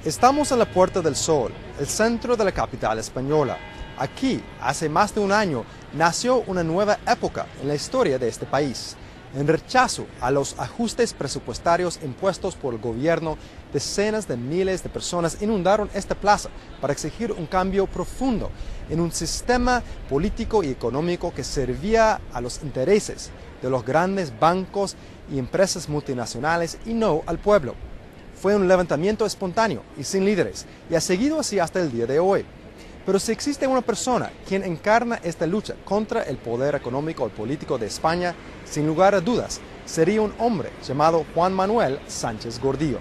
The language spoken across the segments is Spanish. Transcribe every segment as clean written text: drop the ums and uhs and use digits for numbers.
Estamos en la Puerta del Sol, el centro de la capital española. Aquí, hace más de un año, nació una nueva época en la historia de este país. En rechazo a los ajustes presupuestarios impuestos por el gobierno, decenas de miles de personas inundaron esta plaza para exigir un cambio profundo en un sistema político y económico que servía a los intereses de los grandes bancos y empresas multinacionales y no al pueblo. Fue un levantamiento espontáneo y sin líderes, y ha seguido así hasta el día de hoy. Pero si existe una persona quien encarna esta lucha contra el poder económico y político de España, sin lugar a dudas, sería un hombre llamado Juan Manuel Sánchez Gordillo.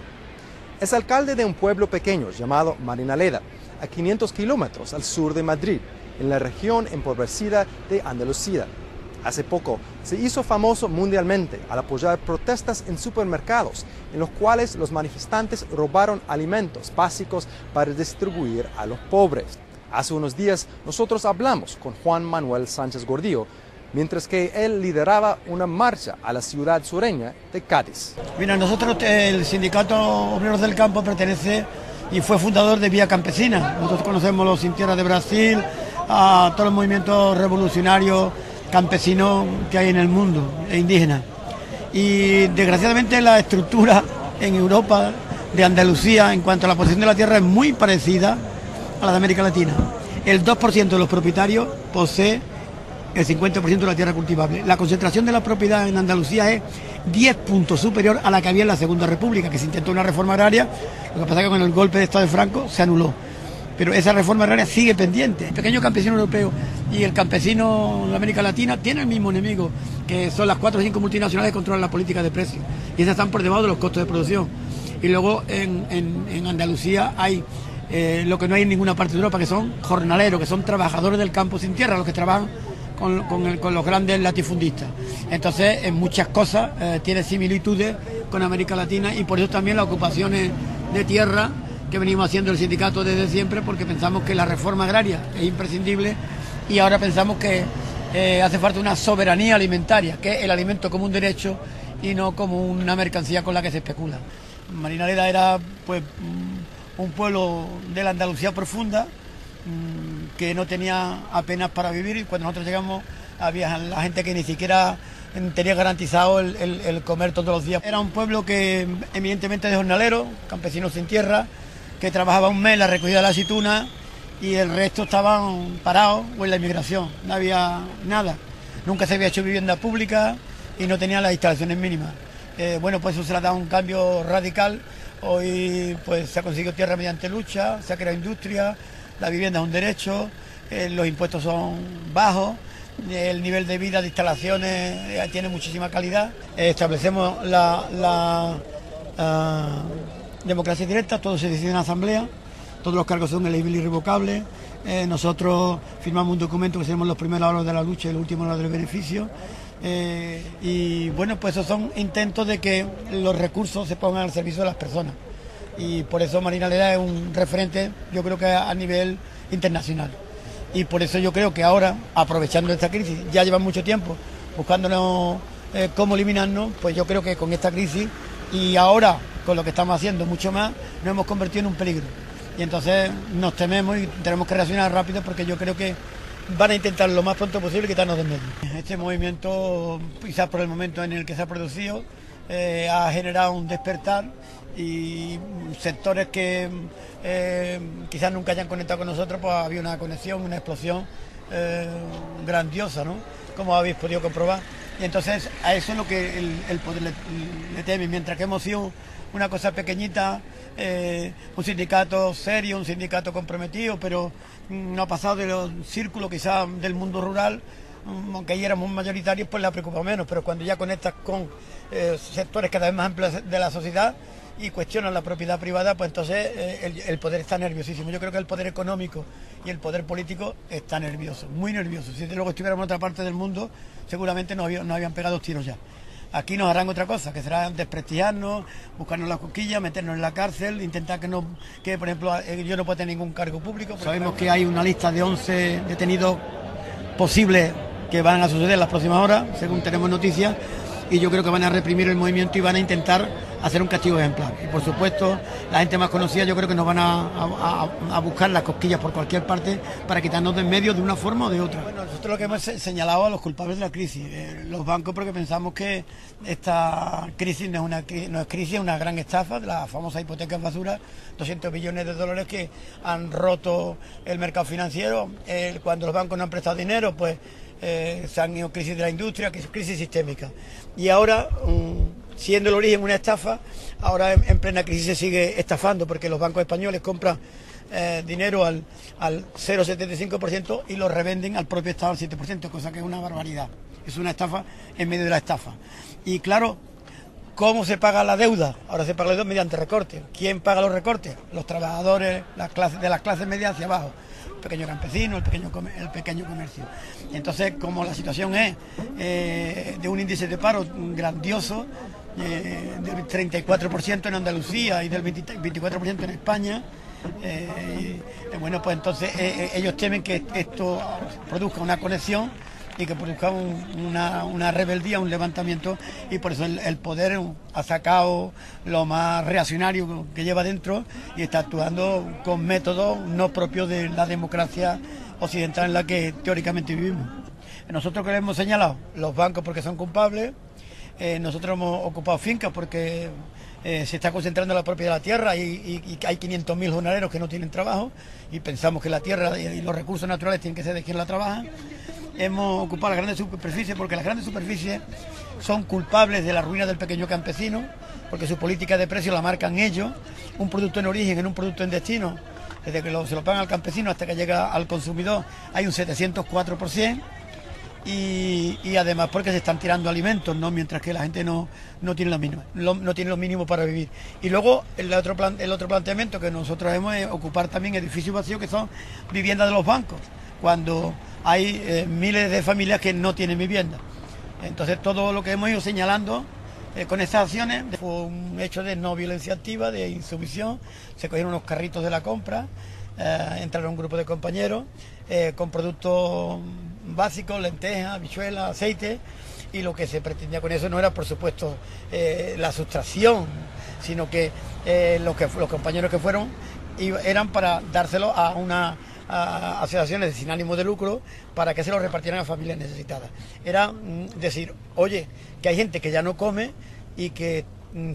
Es alcalde de un pueblo pequeño llamado Marinaleda, a 500 kilómetros al sur de Madrid, en la región empobrecida de Andalucía. Hace poco se hizo famoso mundialmente al apoyar protestas en supermercados, en los cuales los manifestantes robaron alimentos básicos para distribuir a los pobres. Hace unos días nosotros hablamos con Juan Manuel Sánchez Gordillo, mientras que él lideraba una marcha a la ciudad sureña de Cádiz. Mira, nosotros, el Sindicato Obreros del Campo pertenece y fue fundador de Vía Campesina. Nosotros conocemos los Sin Tierra de Brasil, a todos los movimientos revolucionarios campesinos que hay en el mundo, e indígenas. Y desgraciadamente la estructura en Europa de Andalucía en cuanto a la posesión de la tierra es muy parecida a la de América Latina. El 2% de los propietarios posee el 50% de la tierra cultivable. La concentración de la propiedad en Andalucía es 10 puntos superior a la que había en la Segunda República, que se intentó una reforma agraria, lo que pasa es que con el golpe de Estado de Franco se anuló. Pero esa reforma agraria sigue pendiente. El pequeño campesino europeo y el campesino de América Latina tienen el mismo enemigo, que son las 4 o 5 multinacionales que controlan la política de precios. Y esas están por debajo de los costos de producción. Y luego en Andalucía hay lo que no hay en ninguna parte de Europa, que son jornaleros, que son trabajadores del campo sin tierra, los que trabajan con los grandes latifundistas. Entonces, en muchas cosas tiene similitudes con América Latina, y por eso también las ocupaciones de tierra que venimos haciendo el sindicato desde siempre, porque pensamos que la reforma agraria es imprescindible y ahora pensamos que hace falta una soberanía alimentaria, que es el alimento como un derecho y no como una mercancía con la que se especula. Marinaleda era pues un pueblo de la Andalucía profunda, que no tenía apenas para vivir, y cuando nosotros llegamos había la gente que ni siquiera tenía garantizado el comer todos los días. Era un pueblo que eminentemente de jornaleros, campesinos sin tierra, que trabajaba un mes la recogida de la aceituna y el resto estaban parados o en la inmigración, no había nada. Nunca se había hecho vivienda pública y no tenían las instalaciones mínimas. Bueno, pues eso se le ha dado un cambio radical. Hoy pues se ha conseguido tierra mediante lucha, se ha creado industria, la vivienda es un derecho, los impuestos son bajos, el nivel de vida de instalaciones tiene muchísima calidad. Establecemos la democracia directa, todo se decide en asamblea, todos los cargos son elegibles y irrevocables. Nosotros firmamos un documento que seremos los primeros a hablar de la lucha y los últimos a hablar del beneficio. Y bueno, pues esos son intentos de que los recursos se pongan al servicio de las personas, y por eso Marinaleda es un referente, yo creo que a nivel internacional, y por eso yo creo que ahora, aprovechando esta crisis, ya llevan mucho tiempo buscándonos cómo eliminarnos, pues yo creo que con esta crisis y ahora con lo que estamos haciendo mucho más, nos hemos convertido en un peligro, y entonces nos tememos y tenemos que reaccionar rápido, porque yo creo que van a intentar lo más pronto posible quitarnos del medio. Este movimiento, quizás por el momento en el que se ha producido, ha generado un despertar, y sectores que quizás nunca hayan conectado con nosotros, pues había una conexión, una explosión grandiosa, ¿no? Como habéis podido comprobar. Y entonces a eso es lo que el poder le teme, mientras que hemos sido una cosa pequeñita, un sindicato serio, un sindicato comprometido, pero no ha pasado de los círculos quizás del mundo rural, aunque ahí éramos mayoritarios, pues la preocupa menos, pero cuando ya conectas con sectores cada vez más amplios de la sociedad y cuestionan la propiedad privada, pues entonces el poder está nerviosísimo. Yo creo que el poder económico y el poder político está nervioso, muy nervioso. Si luego estuviéramos en otra parte del mundo, seguramente nos habían pegado tiros ya. Aquí nos harán otra cosa, que será desprestigiarnos, buscarnos la cosquilla, meternos en la cárcel, intentar que por ejemplo, yo no pueda tener ningún cargo público. Sabemos que hay una lista de 11 detenidos posibles que van a suceder en las próximas horas, según tenemos noticias, y yo creo que van a reprimir el movimiento y van a intentar hacer un castigo ejemplar. Y por supuesto, la gente más conocida yo creo que nos van a buscar las cosquillas por cualquier parte para quitarnos de en medio de una forma o de otra. Bueno, nosotros lo que hemos señalado a los culpables de la crisis, los bancos, porque pensamos que esta crisis no es crisis, es una gran estafa de las famosas hipotecas basura, 200 billones de dólares que han roto el mercado financiero. Cuando los bancos no han prestado dinero, pues se han ido crisis de la industria, crisis sistémica. Y ahora, siendo el origen una estafa, ahora en plena crisis se sigue estafando, porque los bancos españoles compran dinero al 0,75% y lo revenden al propio Estado al 7%, cosa que es una barbaridad. Es una estafa en medio de la estafa. Y claro, ¿cómo se paga la deuda? Ahora se paga la deuda mediante recortes. ¿Quién paga los recortes? Los trabajadores de las clases medias hacia abajo. El pequeño campesino, el pequeño comercio. Entonces, como la situación es de un índice de paro grandioso, del 34% en Andalucía y del 24% en España, bueno, pues entonces ellos temen que esto produzca una conexión y que produzca una rebeldía, un levantamiento, y por eso el poder ha sacado lo más reaccionario que lleva dentro y está actuando con métodos no propios de la democracia occidental en la que teóricamente vivimos. Nosotros que le hemos señalado los bancos porque son culpables, nosotros hemos ocupado fincas porque se está concentrando la propiedad de la tierra y hay 500.000 jornaleros que no tienen trabajo y pensamos que la tierra y los recursos naturales tienen que ser de quien la trabaja. Hemos ocupado las grandes superficies porque las grandes superficies son culpables de la ruina del pequeño campesino, porque su política de precio la marcan ellos, un producto en origen en un producto en destino, desde que se lo pagan al campesino hasta que llega al consumidor hay un 704%. Y además porque se están tirando alimentos, ¿no? Mientras que la gente no tiene no tiene lo mínimo para vivir. Y luego el otro planteamiento que nosotros hemos es ocupar también edificios vacíos que son viviendas de los bancos, cuando hay miles de familias que no tienen vivienda. Entonces todo lo que hemos ido señalando con estas acciones fue un hecho de no violencia activa, de insumisión. Se cogieron unos carritos de la compra, entraron un grupo de compañeros con productos básicos, lentejas, habichuelas, aceite, y lo que se pretendía con eso no era, por supuesto, la sustracción, sino que los compañeros que fueron eran para dárselo a asociaciones sin ánimo de lucro para que se lo repartieran a familias necesitadas. Era decir, oye, que hay gente que ya no come y que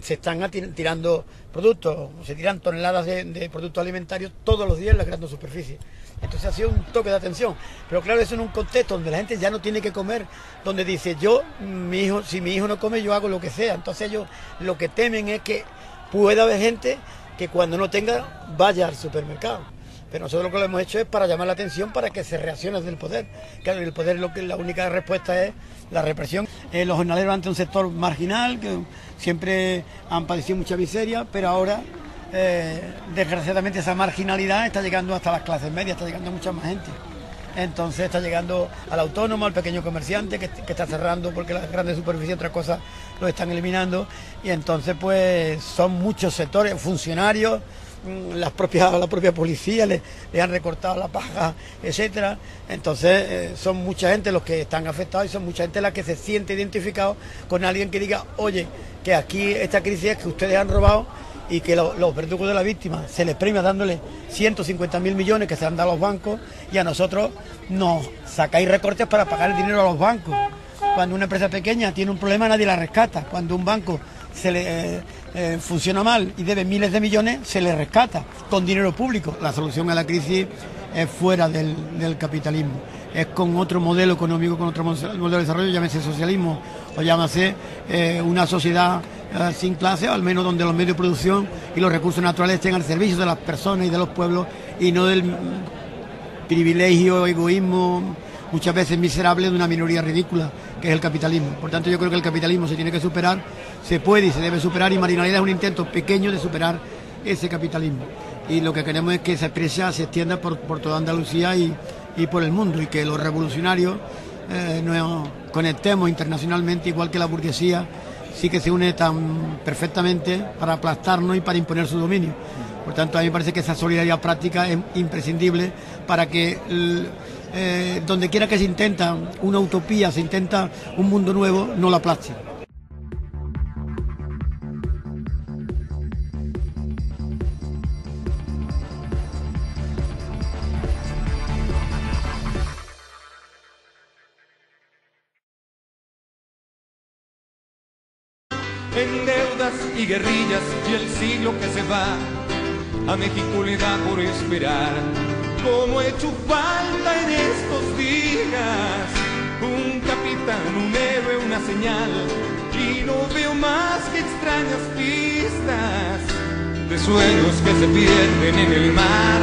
se están tirando productos, se tiran toneladas de productos alimentarios todos los días en las grandes superficies. Entonces ha sido un toque de atención, pero claro, eso en un contexto donde la gente ya no tiene que comer, donde dice si mi hijo no come, yo hago lo que sea. Entonces ellos lo que temen es que pueda haber gente que cuando no tenga vaya al supermercado. Pero nosotros lo que hemos hecho es para llamar la atención, para que se reaccione desde el poder. Claro, el poder la única respuesta es la represión. Los jornaleros ante un sector marginal, que siempre han padecido mucha miseria, pero ahora desgraciadamente esa marginalidad está llegando hasta las clases medias, está llegando a mucha más gente. Entonces está llegando al autónomo, al pequeño comerciante que está cerrando porque las grandes superficies, otras cosas, lo están eliminando. Y entonces pues son muchos sectores, funcionarios, la propia policía le han recortado la paga, etcétera. Entonces son mucha gente los que están afectados y son mucha gente la que se siente identificado con alguien que diga, oye, que aquí esta crisis es que ustedes han robado y que los verdugos de la víctima se les premia dándole 150.000 millones que se han dado a los bancos, y a nosotros nos sacáis recortes para pagar el dinero a los bancos. Cuando una empresa pequeña tiene un problema, nadie la rescata. Cuando un banco funciona mal y debe miles de millones, se le rescata con dinero público. La solución a la crisis es fuera del capitalismo, es con otro modelo económico, con otro modelo de desarrollo, llámese socialismo o llámese una sociedad sin clase, o al menos donde los medios de producción y los recursos naturales estén al servicio de las personas y de los pueblos, y no del privilegio, egoísmo, muchas veces miserable, de una minoría ridícula, que es el capitalismo. Por tanto, yo creo que el capitalismo se tiene que superar, se puede y se debe superar, y Marginalidad es un intento pequeño de superar ese capitalismo. Y lo que queremos es que esa expresión se extienda por toda Andalucía y por el mundo, y que los revolucionarios nos conectemos internacionalmente, igual que la burguesía sí que se une tan perfectamente para aplastarnos y para imponer su dominio. Por tanto, a mí me parece que esa solidaridad práctica es imprescindible para que donde quiera que se intenta una utopía, se intenta un mundo nuevo, no la aplaste. en deudas y guerrillas y el siglo que se va. A México le da por esperar, como he hecho falta en estos días. Un capitán, un héroe, una señal, y no veo más que extrañas pistas de sueños que se pierden en el mar.